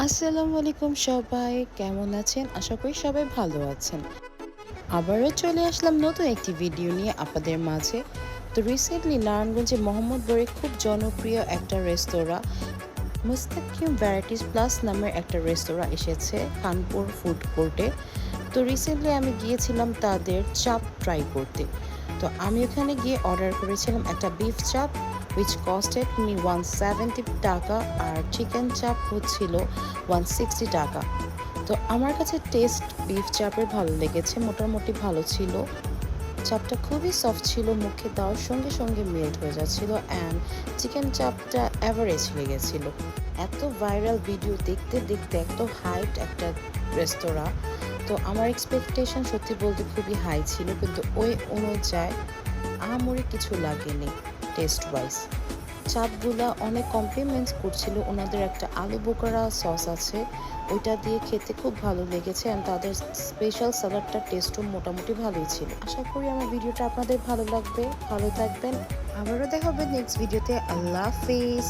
আসসালামু আলাইকুম সবাই, কেমন আছেন? আশা করি সবাই ভালো আছেন। আবারও চলে আসলাম নতুন একটি ভিডিও নিয়ে আপনাদের মাঝে। তো রিসেন্টলি নারায়ণগঞ্জে মোহাম্মদপুরে খুব জনপ্রিয় একটা রেস্তোরাঁ মুস্তাকিম ভ্যারাইটিস প্লাস নামের একটা রেস্তোরাঁ এসেছে কানপুর ফুড কোর্টে। তো রিসেন্টলি আমি গিয়েছিলাম তাদের চাপ ট্রাই করতে। তো আমি ওখানে গিয়ে অর্ডার করেছিলাম একটা বিফ চাপ which costed me 170 টাকা, আর চিকেন চাপ হচ্ছিল 160 টাকা। তো আমার কাছে টেস্ট বিফ চাপের ভালো লেগেছে, মোটামুটি ভালো ছিল। চাপটা খুবই সফট ছিল, মুখে দেওয়ার সঙ্গে সঙ্গে মেল্ট হয়ে যাচ্ছিল, অ্যান্ড চিকেন চাপটা অ্যাভারেজ লেগেছিল। এত ভাইরাল ভিডিও দেখতে দেখতে এত হাইট একটা রেস্তোরাঁ, তো আমার এক্সপেকটেশন সত্যি বলতে খুবই হাই ছিল, কিন্তু ওই অনুযায়ী আহামরি কিছু লাগেনি টেস্ট ওয়াইজ। চাপগুলা অনেক কমপ্লিমেন্টস করছিল, ওনাদের একটা আলু বোকারা সস আছে, ওইটা দিয়ে খেতে খুব ভালো লেগেছে, অ্যান্ড তাদের স্পেশাল সালাডটার টেস্টও মোটামুটি ভালোই ছিল। আশা করি আমার ভিডিওটা আপনাদের ভালো লাগবে। ভালো থাকবেন, আবারও দেখা হবে নেক্সট ভিডিওতে। আল্লাহ হাফিজ।